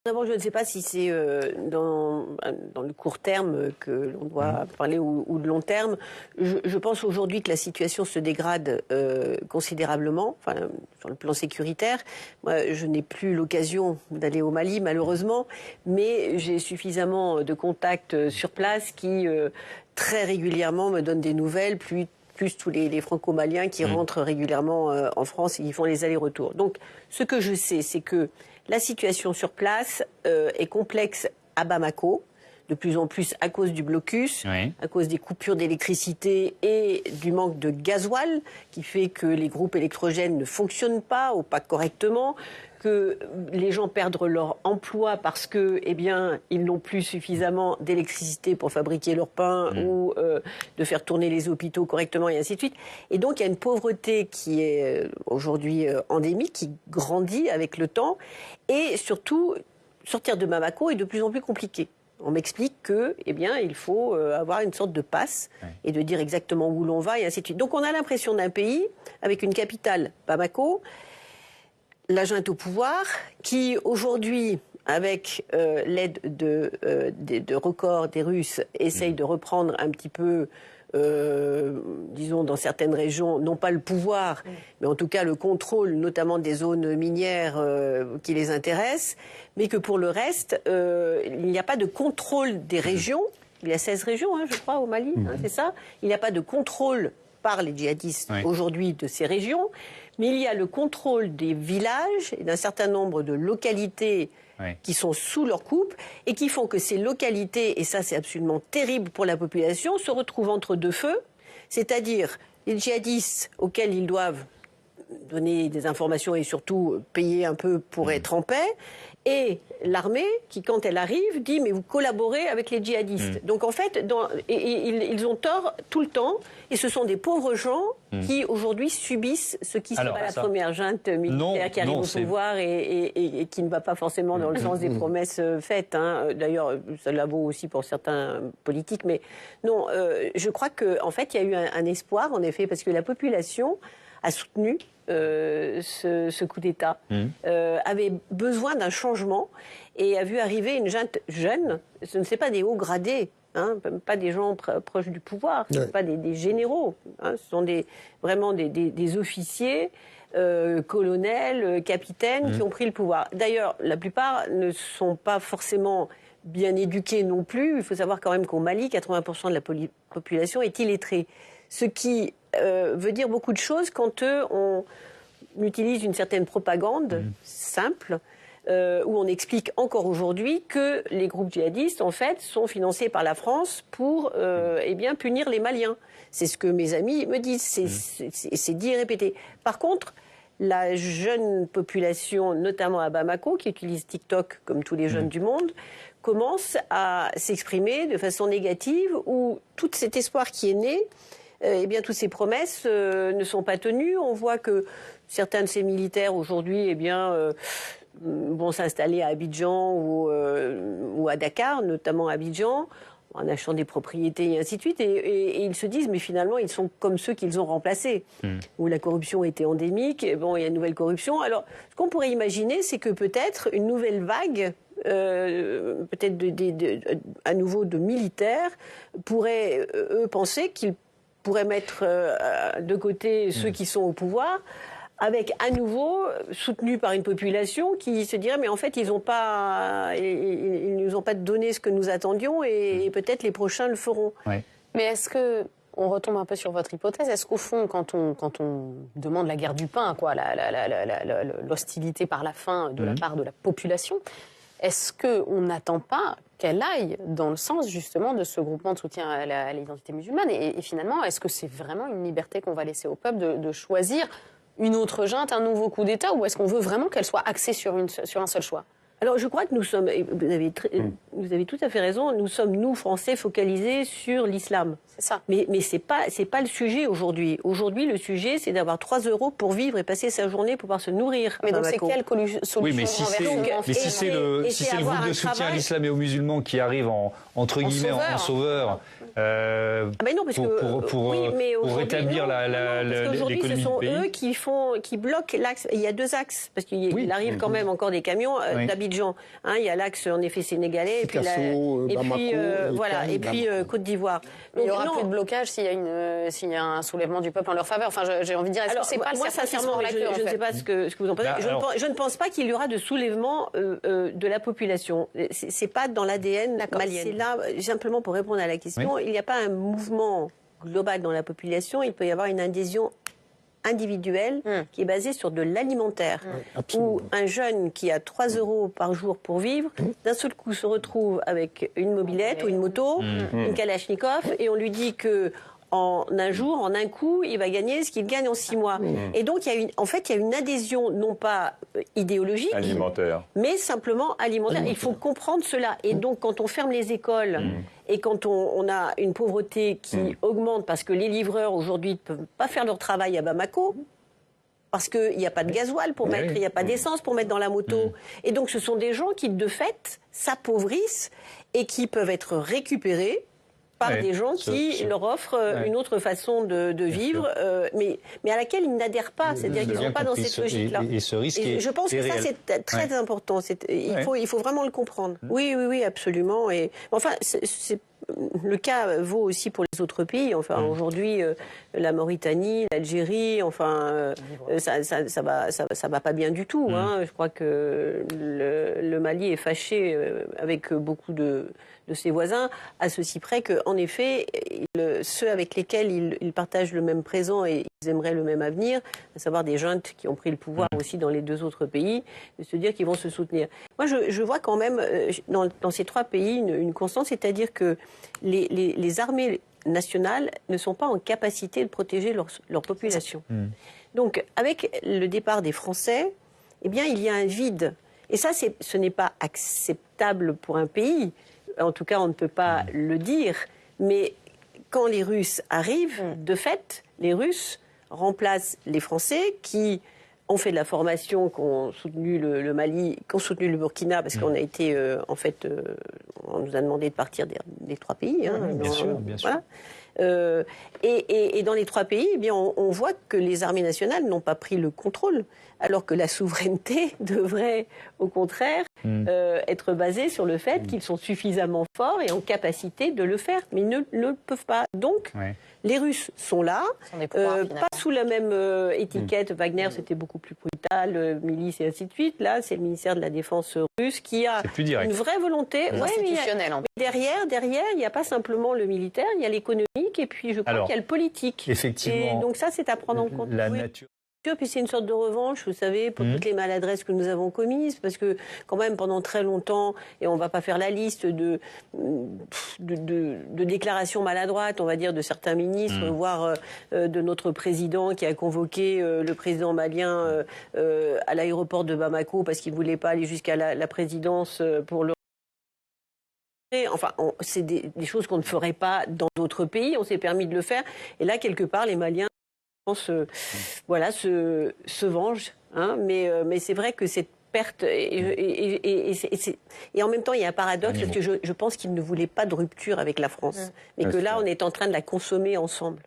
D'abord, je ne sais pas si c'est dans le court terme que l'on doit parler ou de long terme. Je pense aujourd'hui que la situation se dégrade considérablement, enfin, sur le plan sécuritaire. Moi, je n'ai plus l'occasion d'aller au Mali, malheureusement, mais j'ai suffisamment de contacts sur place qui, très régulièrement, me donnent des nouvelles, plus tous les franco-maliens qui rentrent régulièrement en France et qui font les allers-retours. Donc, ce que je sais, c'est que la situation sur place est complexe à Bamako, de plus en plus à cause du blocus, à cause des coupures d'électricité et du manque de gasoil, qui fait que les groupes électrogènes ne fonctionnent pas ou pas correctement, que les gens perdent leur emploi parce que, eh bien, ils n'ont plus suffisamment d'électricité pour fabriquer leur pain ou de faire tourner les hôpitaux correctement et ainsi de suite. Et donc, il y a une pauvreté qui est aujourd'hui endémique, qui grandit avec le temps. Et surtout, sortir de Bamako est de plus en plus compliqué. On m'explique que, eh bien, il faut avoir une sorte de passe et de dire exactement où l'on va et ainsi de suite. Donc, on a l'impression d'un pays avec une capitale, Bamako, la junte au pouvoir, qui aujourd'hui, avec l'aide de records des Russes, essaye de reprendre un petit peu, disons, dans certaines régions, non pas le pouvoir, mais en tout cas le contrôle, notamment des zones minières qui les intéressent, mais que pour le reste, il n'y a pas de contrôle des régions. Il y a 16 régions, je crois, au Mali, c'est ça. Il n'y a pas de contrôle par les djihadistes aujourd'hui de ces régions, mais il y a le contrôle des villages et d'un certain nombre de localités qui sont sous leur coupe et qui font que ces localités, et ça c'est absolument terrible pour la population, se retrouvent entre deux feux, c'est-à-dire les djihadistes auxquels ils doivent donner des informations et surtout payer un peu pour être en paix, et l'armée qui, quand elle arrive, dit « mais vous collaborez avec les djihadistes ». Donc en fait, ils ont tort tout le temps, et ce sont des pauvres gens qui aujourd'hui subissent ce qui sera la première junte militaire qui arrive au pouvoir et qui ne va pas forcément dans le sens des promesses faites. D'ailleurs, ça la vaut aussi pour certains politiques, mais non, je crois qu'en fait, il y a eu un espoir, en effet, parce que la population a soutenu ce coup d'État, avait besoin d'un changement et a vu arriver une junte jeune. Ce ne sont pas des hauts gradés, pas des gens proches du pouvoir, ce ne sont pas des généraux, ce sont vraiment des officiers, colonels, capitaines qui ont pris le pouvoir. D'ailleurs, la plupart ne sont pas forcément bien éduqués non plus. Il faut savoir quand même qu'au Mali, 80% de la population est illettrée. Ce qui veut dire beaucoup de choses quand on utilise une certaine propagande simple, où on explique encore aujourd'hui que les groupes djihadistes, en fait, sont financés par la France pour eh bien, punir les Maliens. C'est ce que mes amis me disent, c'est dit et répété. Par contre, la jeune population, notamment à Bamako, qui utilise TikTok comme tous les jeunes du monde, commence à s'exprimer de façon négative, où tout cet espoir qui est né, eh bien, toutes ces promesses ne sont pas tenues. On voit que certains de ces militaires, aujourd'hui, eh bien, vont s'installer à Abidjan ou à Dakar, notamment à Abidjan, en achetant des propriétés et ainsi de suite. Et ils se disent, mais finalement, ils sont comme ceux qu'ils ont remplacés, où la corruption était endémique. Et bon, il y a une nouvelle corruption. Alors, ce qu'on pourrait imaginer, c'est que peut-être une nouvelle vague, peut-être à nouveau de militaires, pourrait, eux, penser qu'ils pourrait mettre de côté ceux qui sont au pouvoir, avec à nouveau, soutenu par une population qui se dirait mais en fait ils nous ont pas donné ce que nous attendions et peut-être les prochains le feront. Mais est-ce que, on retombe un peu sur votre hypothèse, est-ce qu'au fond quand on demande la guerre du pain, quoi, l'hostilité par la faim de la part de la population, est-ce qu'on n'attend pas qu'elle aille dans le sens justement de ce groupement de soutien à l'identité musulmane et finalement, est-ce que c'est vraiment une liberté qu'on va laisser au peuple de choisir une autre junte, un nouveau coup d'État, ou est-ce qu'on veut vraiment qu'elle soit axée sur un seul choix? Alors je crois que nous sommes, et vous avez tout à fait raison, nous sommes, nous, Français, focalisés sur l'islam. C'est ça. Mais c'est pas le sujet aujourd'hui. Aujourd'hui, le sujet, c'est d'avoir 3 € pour vivre et passer sa journée pour pouvoir se nourrir. Mais donc c'est quelle solution? Oui, mais si c'est le groupe de soutien à l'islam et aux musulmans qui arrive entre guillemets en sauveur, non, parce pour rétablir l'économie ce sont eux qui bloquent l'axe. Il y a 2 axes, parce qu'il arrive quand même encore des camions d'Abidjan Abidjan. Hein, il y a l'axe en effet sénégalais Picasso, et puis Côte d'Ivoire. Il n'y aura plus de blocage s'il y a un soulèvement du peuple en leur faveur. Enfin, j'ai envie de dire, est-ce que c'est pas le sincèrement, je ne sais pas ce que vous en pensez. Je ne pense pas qu'il y aura de soulèvement de la population. C'est pas dans l'ADN malien. C'est là, simplement pour répondre à la question, il n'y a pas un mouvement global dans la population. Il peut y avoir une adhésion individuelle qui est basée sur de l'alimentaire, où un jeune qui a 3 € par jour pour vivre, d'un seul coup se retrouve avec une mobilette ou une moto, une Kalachnikov, et on lui dit que en un jour, en un coup, il va gagner ce qu'il gagne en 6 mois. Et donc, il y a une adhésion, non pas idéologique, alimentaire, mais simplement alimentaire. Il faut comprendre cela. Et donc, quand on ferme les écoles et quand on a une pauvreté qui augmente, parce que les livreurs, aujourd'hui, ne peuvent pas faire leur travail à Bamako, parce qu'il n'y a pas de gasoil pour mettre, il n'y a pas d'essence pour mettre dans la moto. Et donc, ce sont des gens qui, de fait, s'appauvrissent et qui peuvent être récupérés par des gens qui leur offrent une autre façon de vivre, mais à laquelle ils n'adhèrent pas. C'est-à-dire qu'ils ne sont pas dans cette logique-là. Et ce risque je pense que ça, c'est très important. Il faut vraiment le comprendre. Oui, absolument. Et, enfin, le cas vaut aussi pour les autres pays. Enfin, aujourd'hui, la Mauritanie, l'Algérie, enfin, ça va pas bien du tout. Hein. Je crois que le Mali est fâché avec beaucoup de ses voisins, à ceci près qu'en effet, ceux avec lesquels ils partagent le même présent et ils aimeraient le même avenir, à savoir des juntes qui ont pris le pouvoir aussi dans les 2 autres pays, de se dire qu'ils vont se soutenir. Moi, je vois quand même dans ces 3 pays une constante, c'est-à-dire que les armées nationales ne sont pas en capacité de protéger leur population. Donc, avec le départ des Français, eh bien, il y a un vide. Et ça, ce n'est pas acceptable pour un pays. En tout cas, on ne peut pas le dire, mais quand les Russes arrivent, de fait, les Russes remplacent les Français qui ont fait de la formation, qui ont soutenu le Mali, qui ont soutenu le Burkina, parce qu'on a été, on nous a demandé de partir des 3 pays. Hein, bien sûr. Voilà. Et dans les 3 pays, eh bien, on voit que les armées nationales n'ont pas pris le contrôle, alors que la souveraineté devrait, au contraire, être basée sur le fait qu'ils sont suffisamment forts et en capacité de le faire, mais ils ne le peuvent pas. Donc, les Russes sont là, pas sous la même étiquette. Wagner, c'était beaucoup plus brutal, milice et ainsi de suite. Là, c'est le ministère de la Défense russe qui a une vraie volonté institutionnelle. Mais derrière, il n'y a pas simplement le militaire, il y a l'économique et puis je crois qu'il y a le politique. Effectivement. Et donc ça, c'est à prendre en compte. La nature. Puis c'est une sorte de revanche, vous savez, pour toutes les maladresses que nous avons commises, parce que quand même pendant très longtemps, et on ne va pas faire la liste de déclarations maladroites, on va dire, de certains ministres, voire de notre président qui a convoqué le président malien à l'aéroport de Bamako parce qu'il ne voulait pas aller jusqu'à la présidence pour le... Enfin, c'est des choses qu'on ne ferait pas dans d'autres pays, on s'est permis de le faire, et là, quelque part, les Maliens se venge, hein, mais c'est vrai que cette perte et en même temps il y a un paradoxe parce que je pense qu'ils ne voulaient pas de rupture avec la France, mais que là on est en train de la consommer ensemble.